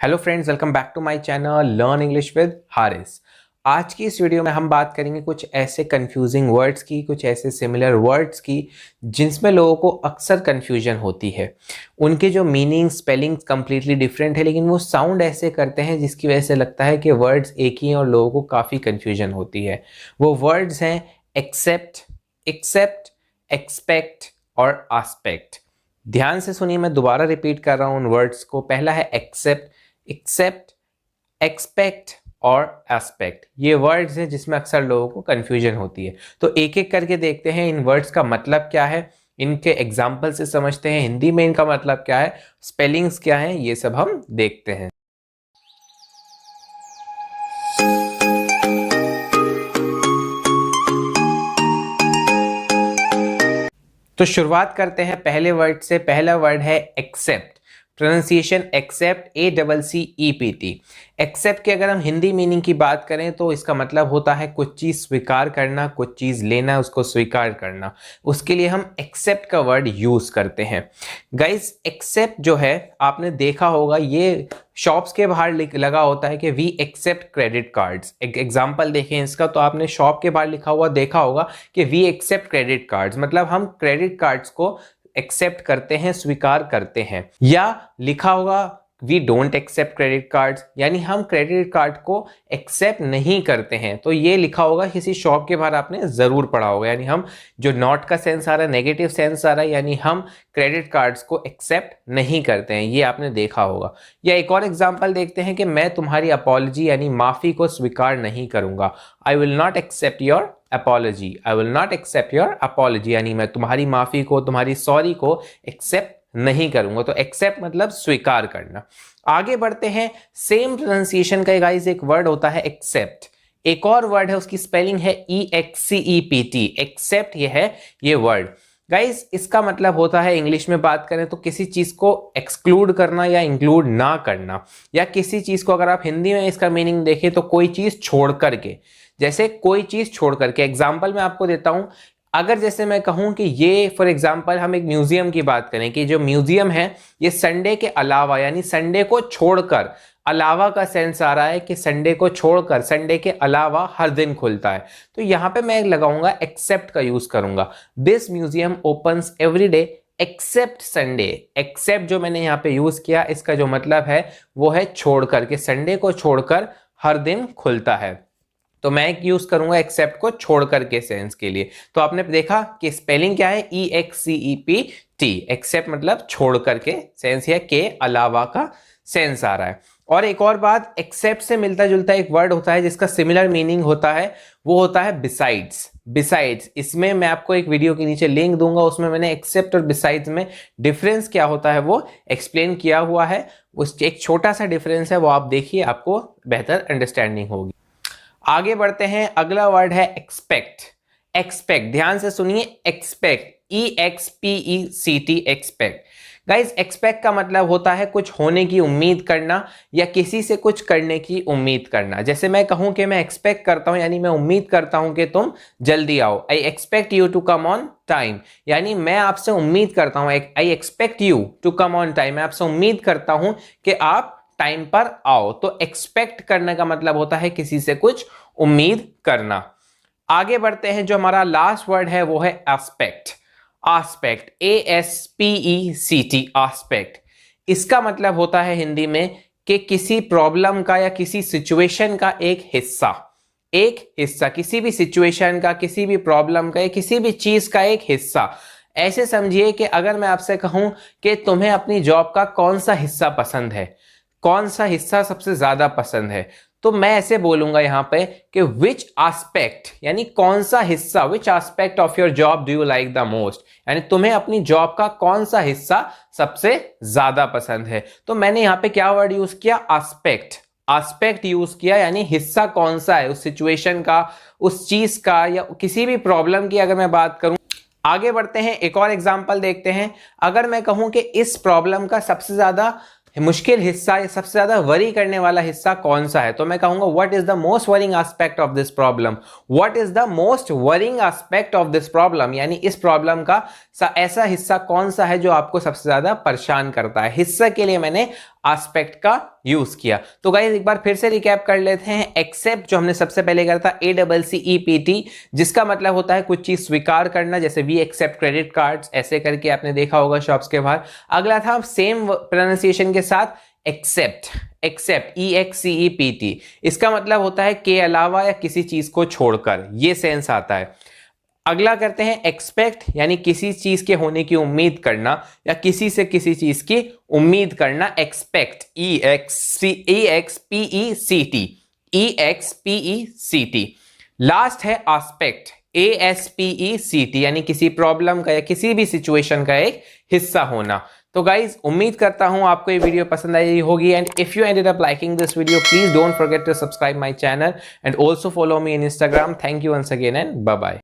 Hello friends, welcome back to my channel learn English with Haris. आज की इस video में हम बात करेंगे कुछ ऐसे कंफ्यूजिंग वर्ड्स की, कुछ ऐसे सिमिलर वर्ड्स की जिनमें लोगों को अक्सर कंफ्यूजन होती है। उनके जो मीनिंग स्पेलिंग्स कंप्लीटली डिफरेंट है, लेकिन वो साउंड ऐसे करते हैं जिसकी वजह से लगता है कि वर्ड्स एक ही हैं और लोगों को काफ़ी कंफ्यूजन होती है। वो वर्ड्स हैं एक्सेप्ट, एक्सेप्ट, एक्सपेक्ट और आस्पेक्ट। ध्यान से सुनिए, मैं दोबारा रिपीट कर रहा हूँ उन वर्ड्स को। पहला है एक्सेप्ट, एक्सेप्ट, एक्सपेक्ट और एस्पेक्ट। ये वर्ड्स हैं जिसमें अक्सर लोगों को कंफ्यूजन होती है। तो एक एक करके देखते हैं इन वर्ड्स का मतलब क्या है, इनके एग्जाम्पल से समझते हैं हिंदी में इनका मतलब क्या है, स्पेलिंग्स क्या है, ये सब हम देखते हैं। तो शुरुआत करते हैं पहले वर्ड से। पहला वर्ड है accept. Pronunciation accept, ACCEPT। Accept की अगर हम हिंदी मीनिंग की बात करें तो इसका मतलब होता है कुछ चीज़ स्वीकार करना, कुछ चीज़ लेना, उसको स्वीकार करना। उसके लिए हम एक्सेप्ट का वर्ड यूज़ करते हैं। गाइस, एक्सेप्ट जो है आपने देखा होगा, ये शॉप्स के बाहर लगा होता है कि वी एक्सेप्ट क्रेडिट कार्ड्स। एक एग्जांपल देखें इसका, तो आपने शॉप के बाहर लिखा हुआ देखा होगा कि वी एक्सेप्ट क्रेडिट कार्ड्स, मतलब हम क्रेडिट कार्ड्स को एक्सेप्ट करते हैं, स्वीकार करते हैं। या लिखा होगा we don't accept credit cards, यानी हम क्रेडिट कार्ड को एक्सेप्ट नहीं करते हैं। तो ये लिखा होगा किसी शॉप के बाहर, आपने जरूर पढ़ा होगा। यानी हम जो नॉट का सेंस आ रहा है, नेगेटिव सेंस आ रहा है, यानी हम क्रेडिट कार्ड्स को एक्सेप्ट नहीं करते हैं, ये आपने देखा होगा। या एक और एग्जांपल देखते हैं कि मैं तुम्हारी अपॉलजी यानी माफी को स्वीकार नहीं करूंगा। I will not accept your apology, I will not accept your apology, यानी मैं तुम्हारी माफी को, तुम्हारी सॉरी को एक्सेप्ट नहीं करूंगा। तो एक्सेप्ट मतलब स्वीकार करना। आगे बढ़ते हैं, सेम प्रोनाउंसिएशन का गाइस एक वर्ड होता है एक्सेप्ट। एक और वर्ड है, उसकी स्पेलिंग है EXCEPT। एक्सेप्ट ये है ये वर्ड। गाइस, इसका मतलब होता है, इंग्लिश में बात करें तो किसी चीज को एक्सक्लूड करना या इंक्लूड ना करना। या किसी चीज को अगर आप हिंदी में इसका मीनिंग देखें तो कोई चीज छोड़ करके, जैसे कोई चीज छोड़ करके। एग्जाम्पल मैं आपको देता हूं। अगर जैसे मैं कहूं कि ये फॉर एग्जांपल हम एक म्यूजियम की बात करें कि जो म्यूजियम है ये संडे के अलावा, यानी संडे को छोड़कर, अलावा का सेंस आ रहा है कि संडे को छोड़कर, संडे के अलावा हर दिन खुलता है। तो यहां पे मैं लगाऊंगा एक्सेप्ट का यूज करूंगा। This museum opens every day except Sunday. Except जो मैंने यहाँ पे यूज किया, इसका जो मतलब है वो है छोड़कर, कि संडे को छोड़कर हर दिन खुलता है। तो मैं एक यूज करूंगा एक्सेप्ट को छोड़कर के सेंस के लिए। तो आपने देखा कि स्पेलिंग क्या है, EXCEPT। एक्सेप्ट मतलब छोड़कर के सेंस, या के अलावा का सेंस आ रहा है। और एक और बात, एक्सेप्ट से मिलता जुलता एक वर्ड होता है जिसका सिमिलर मीनिंग होता है, वो होता है बिसाइड्स। बिसाइड्स, इसमें मैं आपको एक वीडियो के नीचे लिंक दूंगा, उसमें मैंने एक्सेप्ट और बिसाइड्स में डिफरेंस क्या होता है वो एक्सप्लेन किया हुआ है। उस एक छोटा सा डिफरेंस है, वो आप देखिए, आपको बेहतर अंडरस्टैंडिंग होगी। आगे बढ़ते हैं, अगला वर्ड है एक्सपेक्ट। एक्सपेक्ट, ध्यान से सुनिए, expect, EXPECT, expect. Guys, expect का मतलब होता है कुछ होने की उम्मीद करना या किसी से कुछ करने की उम्मीद करना। जैसे मैं कहूं कि मैं एक्सपेक्ट करता हूं, यानी मैं उम्मीद करता हूं कि तुम जल्दी आओ। I expect you to come on time, यानी मैं आपसे उम्मीद करता हूं, I expect you to come on time, मैं आपसे उम्मीद करता हूं कि आप टाइम पर आओ। तो एक्सपेक्ट करने का मतलब होता है किसी से कुछ उम्मीद करना। आगे बढ़ते हैं, जो हमारा लास्ट वर्ड है वो है एस्पेक्ट। Aspect, ASPECT, aspect. इसका मतलब होता है हिंदी में कि किसी प्रॉब्लम का या किसी सिचुएशन का एक हिस्सा। एक हिस्सा, किसी भी सिचुएशन का, किसी भी प्रॉब्लम का या किसी भी चीज का एक हिस्सा। ऐसे समझिए कि अगर मैं आपसे कहूं कि तुम्हें अपनी जॉब का कौन सा हिस्सा पसंद है, कौन सा हिस्सा सबसे ज्यादा पसंद है, तो मैं ऐसे बोलूंगा यहां पे कि विच एस्पेक्ट, यानी कौन सा हिस्सा, which aspect of your job do you like the most, यानी तुम्हें अपनी जॉब का कौन सा हिस्सा सबसे ज्यादा पसंद है। तो मैंने यहां पे क्या वर्ड यूज किया, एस्पेक्ट। एस्पेक्ट यूज किया, यानी हिस्सा कौन सा है उस सिचुएशन का, उस चीज का, या किसी भी प्रॉब्लम की अगर मैं बात करूं। आगे बढ़ते हैं, एक और एग्जांपल देखते हैं। अगर मैं कहूं कि इस प्रॉब्लम का सबसे ज्यादा मुश्किल हिस्सा या सबसे ज्यादा वरी करने वाला हिस्सा कौन सा है, तो मैं कहूंगा what is the most worrying aspect of this problem. What is the most worrying aspect of this problem, यानी इस प्रॉब्लम का ऐसा हिस्सा कौन सा है जो आपको सबसे ज्यादा परेशान करता है। हिस्सा के लिए मैंने एस्पेक्ट का यूज किया। तो गाइस एक बार फिर से रिकैप कर लेते हैं। एक्सेप्ट जो हमने सबसे पहले करा था ACCEPT, जिसका मतलब होता है कुछ चीज स्वीकार करना, जैसे वी एक्सेप्ट क्रेडिट कार्ड्स, ऐसे करके आपने देखा होगा शॉप्स के बाहर। अगला था सेम प्रोनाउंसिएशन के साथ एक्सेप्ट, एक्सेप्ट EXCEPT, इसका मतलब होता है के अलावा या किसी चीज को छोड़कर, ये सेंस आता है। अगला करते हैं एक्सपेक्ट, यानी किसी चीज के होने की उम्मीद करना या किसी से किसी चीज की उम्मीद करना, एक्सपेक्ट EXPECT। लास्ट है एस्पेक्ट ASPECT, यानी किसी प्रॉब्लम का या किसी भी सिचुएशन का एक हिस्सा होना। तो गाइज उम्मीद करता हूं आपको ये वीडियो पसंद आई होगी, and if you ended up liking this video please don't forget to subscribe my channel and also follow me in Instagram। Thank you once again and bye bye.